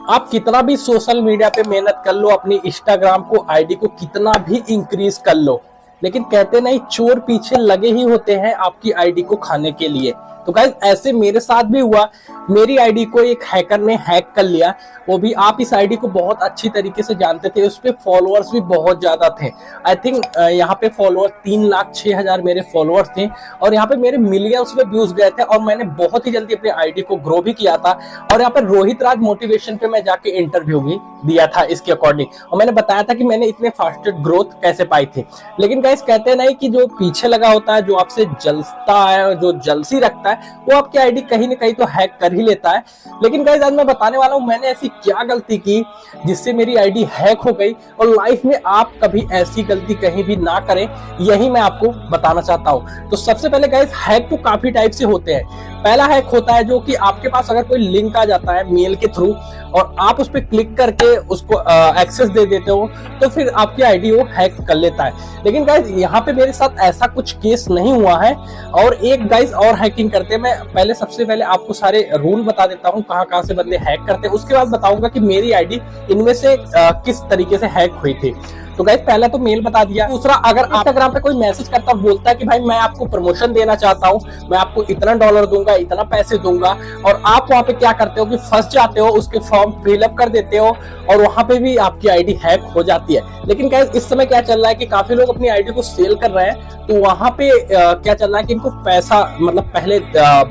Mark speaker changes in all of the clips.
Speaker 1: आप कितना भी सोशल मीडिया पे मेहनत कर लो, अपनी इंस्टाग्राम को आईडी को कितना भी इंक्रीज कर लो, लेकिन कहते नहीं चोर पीछे लगे ही होते हैं आपकी आईडी को खाने के लिए। तो गाइस ऐसे मेरे साथ भी हुआ, मेरी आईडी को एक हैकर ने हैक कर लिया। वो भी आप इस आईडी को बहुत अच्छी तरीके से जानते थे, उस पे फॉलोअर्स भी बहुत ज्यादा थे। आई थिंक यहाँ पे फॉलोअर्स 3,06,000 मेरे फॉलोअर्स थे और यहाँ पे मेरे मिलियंस में व्यूज गए थे और मैंने बहुत ही जल्दी अपनी आईडी को ग्रो भी किया था। और यहाँ पे रोहित राज मोटिवेशन पे मैं जाके इंटरव्यू भी दिया था इसके अकॉर्डिंग, और मैंने बताया था कि मैंने इतने फास्टेस्ट ग्रोथ कैसे पाई थी। लेकिन गाइस कहते नहीं कि जो पीछे लगा होता है, जो आपसे जलता है, जो जलसी रखता है, वो आपकी आईडी कहीं ना कहीं तो हैक कर ही लेता है। लेकिन गाइस आज मैं बताने वाला हूं मैंने ऐसी क्या गलती की जिससे मेरी आईडी हैक हो गई, और लाइफ में आप कभी ऐसी गलती कहीं भी ना करें, यही मैं आपको बताना चाहता हूं। तो सबसे पहले गाइस हैक तो काफी टाइप से होते हैं। पहला हैक होता है जो कि आपके पास अगर कोई लिंक आ जाता है मेल के थ्रू और आप उस पर क्लिक करके उसको एक्सेस दे देते हो, तो फिर आपकी आईडी वो हैक कर लेता है। लेकिन गाइस यहाँ पे मेरे साथ ऐसा कुछ केस नहीं हुआ है। और एक गाइस और हैकिंग करते हैं, मैं सबसे पहले आपको सारे रूल बता देता हूँ कहाँ कहाँ से बंदे हैक करते हैं, उसके बाद बताऊंगा कि मेरी आईडी इनमें से किस तरीके से हैक हुई थी। तो गाइस पहला तो मेल बता दिया। दूसरा, अगर इंस्टाग्राम पे कोई मैसेज करता बोलता है कि भाई मैं आपको प्रमोशन देना चाहता हूँ, मैं आपको इतना डॉलर दूंगा, इतना पैसे दूंगा, और आप वहां पे क्या करते हो कि फंस जाते हो, उसके फॉर्म फिलअप कर देते हो और वहां पे भी आपकी आईडी हैक हो जाती है। लेकिन गाइस इस समय क्या चल रहा है कि काफी लोग अपनी आईडी को सेल कर रहे हैं, तो वहां पे क्या चल रहा है कि इनको पैसा मतलब पहले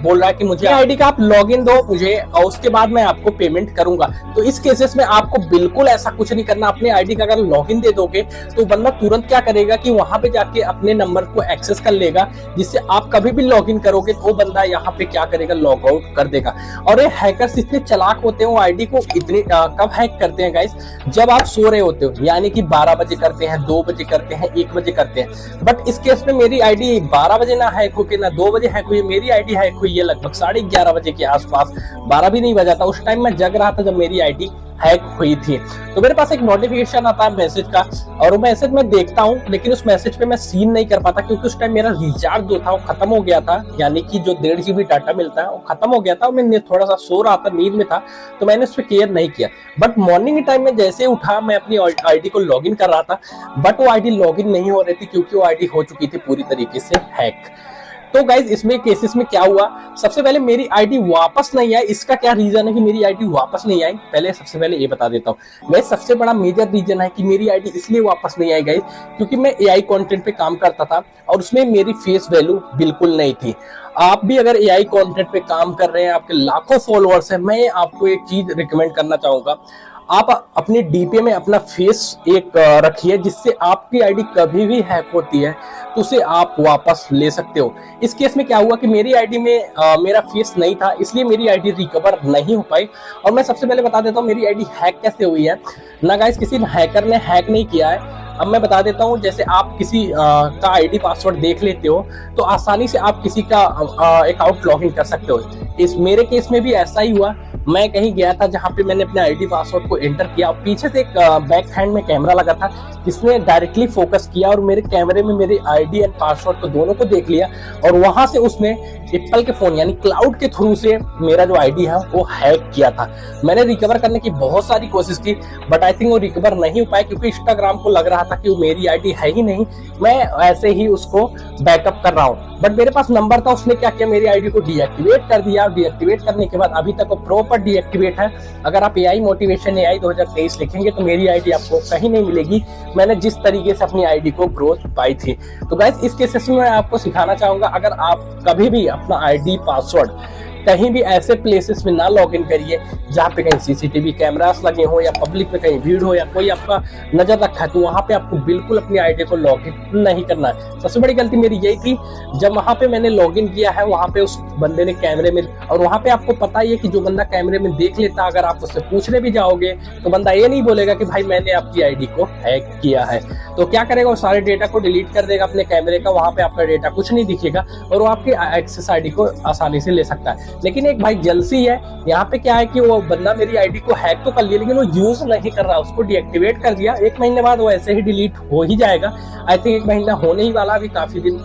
Speaker 1: बोल रहा है कि मुझे आईडी का आप लॉगिन दो मुझे और उसके बाद मैं आपको पेमेंट करूंगा। तो इस केसेस में आपको बिल्कुल ऐसा कुछ नहीं करना। अपनी आईडी का अगर लॉगिन दे दोगे तो बंदा तुरंत क्या करेगा कि वहां पे जाके अपने नंबर को एक्सेस कर लेगा, जिससे आप कभी भी लॉगिन करोगे तो वो बंदा यहाँ पे क्या करेगा, लॉग आउट कर देगा। और ये हैकर्स इतने चालाक होते हैं, वो आईडी को इतने कब हैक करते हैं गाइस, जब आप सो रहे होते हो, यानी कि 12 बजे करते हैं, 2 बजे करते हैं, 1 बजे करते हैं। बट इस केस में मेरी आईडी 12 बजे ना हैक होके ना 2 बजे हैक हुई, मेरी आईडी हैक हुई है लगभग 11:30 बजे के आसपास। 12 भी नहीं बजा था, उस टाइम मैं जग रहा था जब मेरी आईडी हैक हुई थी। तो मेरे पास एक नोटिफिकेशन आता है मैसेज का, और वो मैसेज मैं देखता हूँ, लेकिन उस मैसेज पे मैं सीन नहीं कर पाता क्योंकि उस टाइम मेरा रिचार्ज जो था वो खत्म हो गया था, यानी कि जो 1.5 GB डाटा मिलता है वो खत्म हो गया था। मैं थोड़ा सा सो रहा था, नींद में था, तो मैंने उस पर केयर नहीं किया। बट मॉर्निंग के टाइम में जैसे उठा, मैं अपनी आईडी को लॉगिन कर रहा था, बट वो आईडी लॉगिन नहीं हो रही थी क्योंकि वो आईडी हो चुकी थी पूरी तरीके से हैक। तो गाइज इसमें केसेस में क्या हुआ, सबसे पहले मेरी आईडी वापस नहीं आई। इसका क्या रीजन है कि मेरी आईडी वापस नहीं आई, पहले सबसे पहले ये बता देता हूँ। गाइज सबसे बड़ा मेजर रीजन है कि मेरी आईडी इसलिए वापस नहीं आई गाइज क्योंकि मैं एआई कंटेंट पे काम करता था और उसमें मेरी फेस वैल्यू बिल्कुल नहीं थी। आप भी अगर एआई कंटेंट पे काम कर रहे हैं, आपके लाखों फॉलोअर्स हैं, मैं आपको एक चीज रिकमेंड करना चाहूंगा, आप अपने डीपी में अपना फेस एक रखिए, जिससे आपकी आईडी कभी भी हैक होती है तो उसे आप वापस ले सकते हो। इस केस में क्या हुआ कि मेरी आईडी में मेरा फेस नहीं था, इसलिए मेरी आईडी रिकवर नहीं हो पाई। और मैं सबसे पहले बता देता हूँ मेरी आईडी हैक कैसे हुई है ना गाइस, किसी हैकर ने हैक नहीं किया है। अब मैं बता देता हूँ, जैसे आप किसी का आईडी पासवर्ड देख लेते हो तो आसानी से आप किसी का अकाउंट लॉगिन कर सकते हो। इस मेरे केस में भी ऐसा ही हुआ। मैं कहीं गया था जहां पे मैंने अपने आईडी पासवर्ड को एंटर किया और पीछे से एक बैक हैंड में कैमरा लगा था जिसने डायरेक्टली फोकस किया और मेरे कैमरे में मेरी आईडी एंड पासवर्ड को दोनों को देख लिया, और वहां से उसने एप्पल के फोन यानी क्लाउड के थ्रू से मेरा जो आईडी है वो हैक किया था। मैंने रिकवर करने की बहुत सारी कोशिश की, बट आई थिंक वो रिकवर नहीं हो पाया क्योंकि इंस्टाग्राम को लग रहा था कि वो मेरी आईडी है ही नहीं, मैं ऐसे ही उसको बैकअप कर रहा हूँ। बट मेरे पास नंबर था, उसने क्या किया, मेरी आईडी को डीएक्टिवेट कर दिया। डीएक्टिवेट करने के बाद अभी तक वो प्रॉपर डीएक्टिवेट है। अगर आप एआई मोटिवेशन एआई 2023 लिखेंगे तो मेरी आईडी आपको कहीं नहीं मिलेगी, मैंने जिस तरीके से अपनी आईडी को ग्रोथ पाई थी। तो गाइस इस केसेस में मैं आपको सिखाना चाहूंगा, अगर आप कभी भी अपना आईडी पासवर्ड कहीं भी ऐसे प्लेसेस में ना लॉगिन करिए जहाँ पे कहीं सीसीटीवी कैमरास लगे हो या पब्लिक में कहीं भीड़ हो या कोई आपका नजर रखा है, तो वहां पे आपको बिल्कुल अपनी आईडी को लॉगिन नहीं करना है। सबसे बड़ी गलती मेरी यही थी, जब वहां पे मैंने लॉगिन किया है वहां पे उस बंदे ने कैमरे में, और वहां पे आपको पता ही है कि जो बंदा कैमरे में देख लेता, अगर आप उससे पूछने भी जाओगे तो बंदा ये नहीं बोलेगा कि भाई मैंने आपकी आईडी को हैक किया है। तो क्या करेगा, वो सारे डेटा को डिलीट कर देगा अपने कैमरे का, वहां पे आपका डेटा कुछ नहीं दिखेगा और वो आपकी एक्सेस आईडी को आसानी से ले सकता है। लेकिन एक भाई जलसी है, यहाँ पे क्या है कि वो बंदा मेरी आईडी को हैक तो कर लिया लेकिन वो यूज नहीं कर रहा, उसको डीएक्टिवेट कर दिया। 1 महीने बाद वो ऐसे ही डिलीट हो ही जाएगा। आई थिंक 1 महीना होने ही वाला, अभी काफी दिन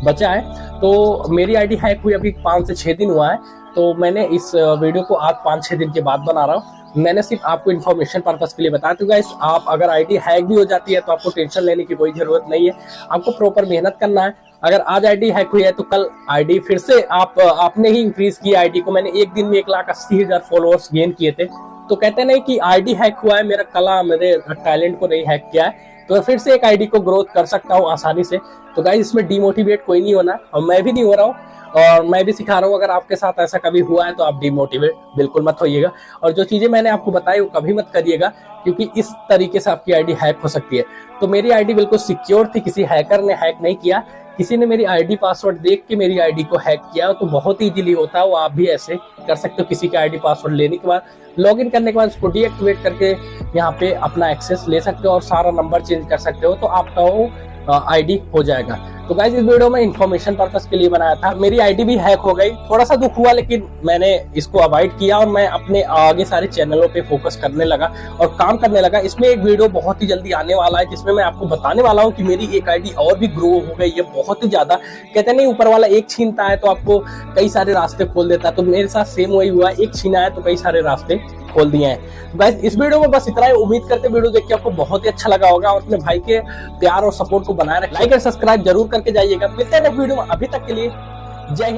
Speaker 1: बचा है। तो मेरी आईडी हैक हुई अभी 5 से 6 दिन हुआ है। तो मैंने इस वीडियो को आज 5-6 दिन के बाद बना रहा हूँ। मैंने सिर्फ आपको इन्फॉर्मेशन पर्पस के लिए बताया। तो गाइस, आप अगर आईडी हैक भी हो जाती है तो आपको टेंशन लेने की कोई जरूरत नहीं है। आपको प्रॉपर मेहनत करना है। अगर आज आईडी हैक हुई है तो कल आईडी फिर से आपने ही इंक्रीज की आईडी को। मैंने एक दिन में 1,80,000 फॉलोअर्स गेन किए थे। तो कहते नहीं कि आईडी हैक हुआ है, मेरा कला मेरे टैलेंट को नहीं हैक किया है, तो फिर से एक आईडी को ग्रोथ कर सकता हूँ आसानी से। तो गाइस, इसमें डिमोटिवेट कोई नहीं होना और मैं भी नहीं हो रहा हूँ और मैं भी सिखा रहा हूँ। अगर आपके साथ ऐसा कभी हुआ है तो आप डिमोटिवेट बिल्कुल मत होइएगा और जो चीजें मैंने आपको बताई वो कभी मत करिएगा, क्योंकि इस तरीके से आपकी आईडी हैक हो सकती है। तो मेरी आईडी बिल्कुल सिक्योर थी, किसी हैकर ने हैक नहीं किया। किसी ने मेरी आईडी पासवर्ड देख के मेरी आईडी को हैक किया तो बहुत इजीली होता है, वो आप भी ऐसे कर सकते हो। किसी के आईडी पासवर्ड लेने के बाद, लॉगिन करने के बाद उसको डीएक्टिवेट करके यहाँ पे अपना एक्सेस ले सकते हो और सारा नंबर चेंज कर सकते हो, तो आपका वो आईडी हो जाएगा। तो गाइस, इस वीडियो में इन्फॉर्मेशन पर्पस के लिए बनाया था। मेरी आईडी भी हैक हो गई, थोड़ा सा दुख हुआ, लेकिन मैंने इसको अवॉइड किया और मैं अपने आगे सारे चैनलों पे फोकस करने लगा और काम करने लगा। इसमें एक वीडियो बहुत ही जल्दी आने वाला है जिसमें मैं आपको बताने वाला हूँ कि मेरी एक आईडी और भी ग्रो हो गई है बहुत ही ज्यादा। कहते नहीं, ऊपर वाला एक छीनता है तो आपको कई सारे रास्ते खोल देता है। तो मेरे साथ सेम वही हुआ, एक छीना है तो कई सारे रास्ते खोल दिए हैं। गाइस, इस वीडियो में बस इतना ही। उम्मीद करते वीडियो देख के आपको बहुत ही अच्छा लगा होगा और अपने भाई के प्यार और सपोर्ट को बनाए रखें। लाइक और सब्सक्राइब जरूर करके जाइएगा। मिलते हैं नेक्स्ट वीडियो में। अभी तक के लिए जय हिंद।